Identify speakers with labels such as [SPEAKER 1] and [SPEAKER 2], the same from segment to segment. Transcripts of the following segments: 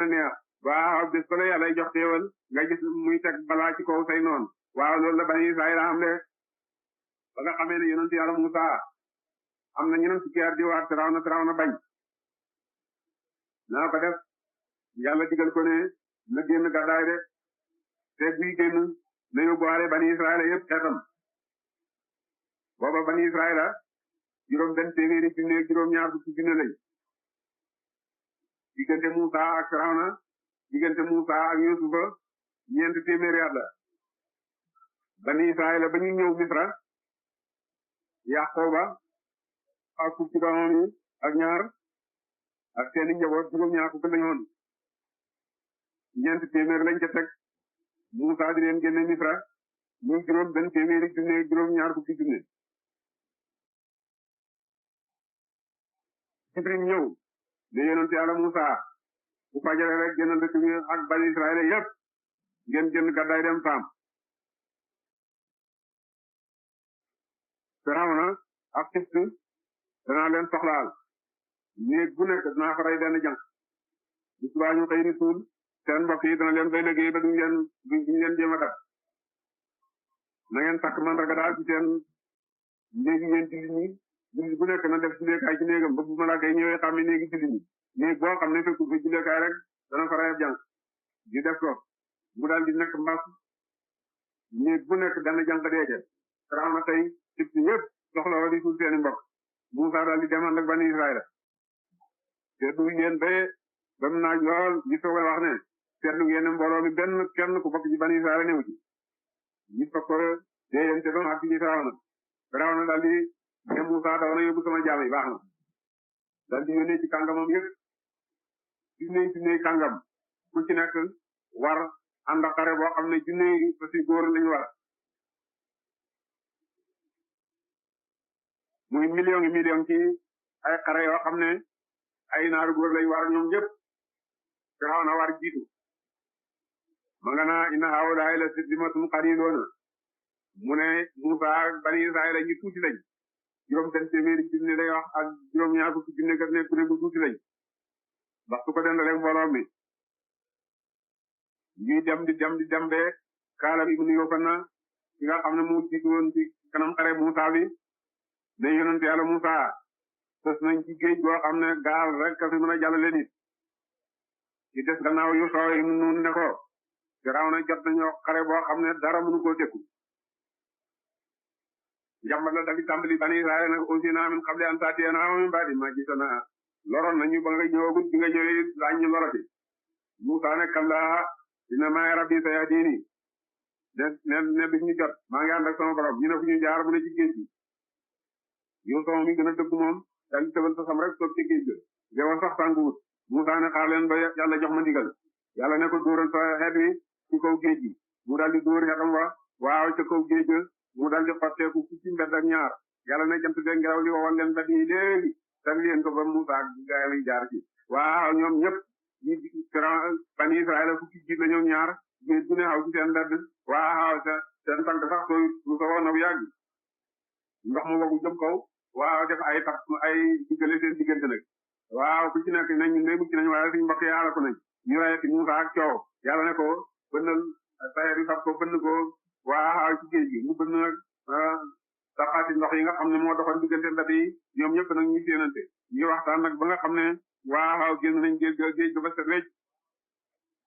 [SPEAKER 1] neex waaw bés ba la yàlla jox teewal nga gis muy teg balaa ci kaw say noonu waaw loolu la bani Israël am de ba nga xamee ne yonent yàlla Musa am na ñeneen fukki at di waat Firawna bañ naa ko def yàlla digal ko ne na génn gàddaay de te buy génn na yóbbuwaale bani Israël yëpp xeetam booba bani Israël juróom benn téeméeri junne ak juróom ñaar fukki junne lañ diggante Musa ak Firawna diggante Musa ak Yusufa ñeenti téeméeri at la bani Israël ba ñu ñëw Misra Yaquba ak fukki doomam yi ak ñaar ak seeni njaboot juróom ñaar fukk lañu woon ñeenti téeméer lañ ca teg Musa di leen génne Misra muy juróom benn téeméeri junne juróom ñaar fukki junne Jibril ñëw ne yonent Yàlla Musa bu fajare rek génn dëkk bi ak bani Israël yépp ngeen génn gàddaay dem Saam Firawna ak Xibt danaa leen soxlaal néeg bu nekk dinaa fa rey benn jànq bu subaa ñu xëy di suul seen mbokk yi dana leen fay liggéey ba duñ leen jéem a dab na ngeen takk mandarga daal ci seen néegi ngeen julli ñi julli bu nekk na def julleekaay ci néegam ba bu malaaka yi ñëwee xam ne néegi julli ñi néeg boo xam ne fekku fa julleekaay rek dana fa rey ab jànq di def ko mu daal di nekk mbas néeg bu nekk dana jànq deeke Firawna tey Xibt yëpp soxla wa di suul seeni mbokk Musa daal di demal ak bani Israël seetlu ngeen ba mu naaj lool ñu soog a wax ne seetlu ngeen ne mbooloo mi benn kenn ku bokk ci bani Israël néew ci ñu fekk ko déeyante ba mu àgg ci Firawna daal di ne Musa daw na yóbbu sama jaam yi baax na daal di yónnee ci kàngamam yëpp junne kàngam ku ci nekk war ànd ak xare boo xam ne junne aussi góor lañu war muy million ci ay xare yoo xam ne ay naaru góor lañu war ñoom ñëpp Firawna war jiitu ma nga naa inna haa'ulaa'i la shirzimatun qaliiluun mu ne Musa ak bani Israël ñu tuuti lañ juróom benn téeméeri junne lay wax ak juróom ñaar fukki junne kat ne ku ne bu tuuti lañ ndax su ko dendalee mbooloo mi ñuy dem de Kaalab ibnu Yofanna ki nga xam ne mu jiitu woon ci kanam xare Musa bi ne yonent Yàlla Musa sës nañ ci géej goo xam ne gaal rek ka fi mën a jàllale nit ci des gannaaw yu sooy nun ne ko Firawna jot nañoo xare boo xam ne dara mënu koo tekku njàmbat la dali tàmbali bani Israël nag aussi na min qabli an ta'tiyanaa wa min ba'di maa ji'tanaa loroon nañu ba nga ñëwagut bi nga ñëwee daañ ñu lorati Musa ne kallaa inna ma'iya rabbii sayahdiini ne duñ ñu jot maa ngi ànd ak sama borom ñu ne fu ñu jaar mu ne ci géej gi yow sama mi gën a dëgg moom dal di tëbal sa sam rek toog ci géej ga gewal sax tànguwut Musa ne xaar leen ba yàlla jox ma ndigal yàlla ne ko dóoral sa xeet wi ci kaw géej gi mu dal di dóor xetam wa waaw ca kaw géej ga mu dal di xotteeku fukki mbedd ak ñaar yàlla ne jant beeg ngelaw li wowal leen mbedd yi léegi tag leen ko ba Musa gaayam yi jaar ci waaw ñoom ñëpp ñi bani Israël fukki jiit la ñoom ñaar géej gu ne xaw ci seen mbedd waaw seen tànk sax sooy lu sa woon na bu yàgg ndox mu wagu jëm kaw waaw def ay tax ay diggale seen diggante nag waaw ku ci nekk nañ ne mucc nañ waaye suñu mbokk yaala ko nañ ñu raye ci Musa ak coow yàlla ne ko bënnal saxeer yi fab ko bënn ko waaw ci géej gi mu bënn nag saxaati ndox yi nga xam ne moo doxoon diggante mbedd yi ñoom ñëpp nag ñu séenante ñu waxtaan nag ba nga xam ne waaw génn nañ géej ga ba set wecc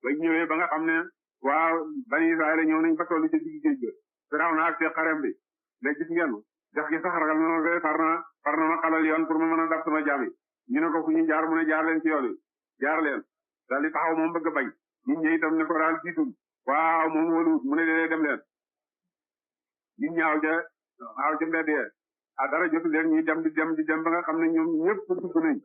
[SPEAKER 1] ba ñëwee ba nga xam ne waaw bani Israël ñëw nañ ba tollu ci digg géej ga Firawna ak see xarem bi léegi gis ngeen def gi sax ragal na de far na ma xalal yoon pour ma mën a dab sama jaam yi ñu ne ko fu ñu jaar mu ne jaar leen ci yoon wi jaar leen daal di taxaw moom bëgg a bañ nit ñi itam ne ko daal jiitul waaw moom wóoluwut mu ne lee dem leen nit ñaaw ca mbedd yee dara jotu leen ñuy dem di dem ba nga xam ne ñoom ñëpp dugg nañ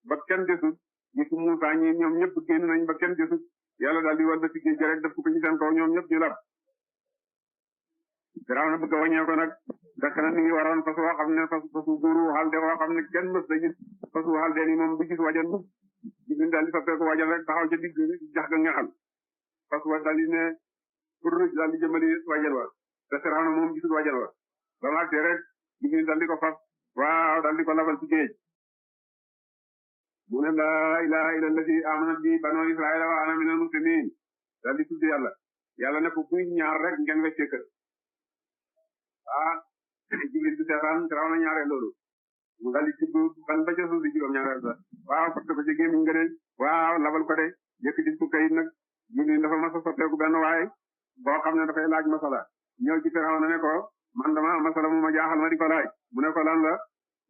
[SPEAKER 1] ba kenn desut ñi ci Musa ñi ñoom ñëpp génn nañ ba kenn desut yàlla daal di wal ba ci géej gi rek def ko ci seen kaw ñoom ñëpp ñu lab Firawna bëgg a wàññee ko nag fekk na mi ngi waroon fas woo xam ne fasu góoru xalde woo xam ne kenn mës da gis fasu xalde ni moom du gis wajan bu Jibril daal di soppeeku wajan rek taxaw ca digg jax ga nga xam fas wa daal di ne pour daal di jëmali wajan wa te Firawna moom gisul wajan wa ba maagtee rek Jibril daal di ko fas waaw daal di ko labal ci géej mu ne laa ilaha illa allati amanat bi banu israila wa ana minal muslimin dal di tudd yàlla ne ko kuy ñaar rek ngeen wecce kër Jibril bi seetaan raw na ñaareel loolu mu dal di tibb ban ba ca suuf si juróom ñaareel sa waaw parce que ci gémmiñ nga ne waaw labal ko de yëkkati ko kayit nag Jibril dafa mas a sotteeku benn waaye boo xam ne dafay laaj masala ñëw ci Firawna ne ko man dama masala mu ma jaaxal ma di ko laaj mu ne ko lan la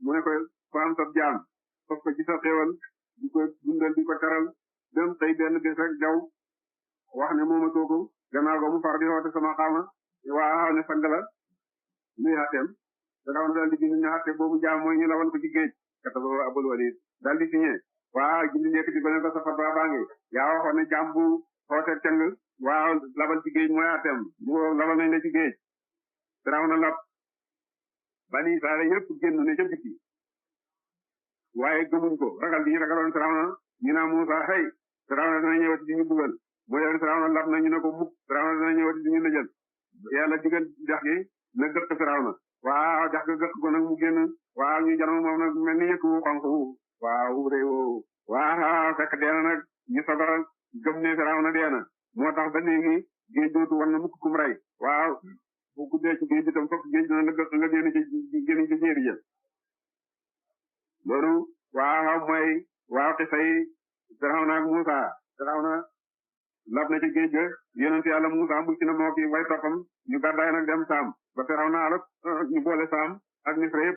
[SPEAKER 1] mu ne ko ko am sab jaam foofu ko ci sa xéewal di ko dundal di ko teral dem tey benn bés rek jaw wax ne mooma toogu gannaaw go mu far di woote sama xaama waaw ne sang la nuy xatteem Firawna daal di bind ñu xatte boobu jaam mooy ñu lawal ko ci géej kata boobu Abul Walid daal di signé waaw jindi yëkkati ko ne ko sa fatwa baa ngi yaa waxoon ne jaam bu xoote ceng waaw labal ci géej mooy xatteem bu labal nañ la ci géej Firawna lab bani Israayil yëpp génn ne ca biti waaye gëmuñ ko ragal gi ñu ragaloon Firawna ñu naa Muusa xëy Firawna dana ñëwati di ñu bugal mooy leen Firawna lab na ñu ne ko mukk Firawna dana ñëwati di ñu lëjal yàlla digal dex gi na gëq Firawna waaw dex ga gëq ko nag mu génn waaw ñu janoon moom nag mel ni yëkk wu xonq waaw réew waaw fekk deena nag ñu soga gëm ne Firawna deena moo tax ba léegi géej dootu wan na mukk kum rey waaw bu guddee ci géej itam fokk géej dina la gëq nga génn ci jéeri jël loolu waaw mooy waaw xisay Firawna ak Muusa Firawna lab na ci géej ga yonent yàlla Muusa mucc na moo ki way toppam ñu gàddaay nag dem Saam ba Firawna alak ñu boole Saam ak Misra yëpp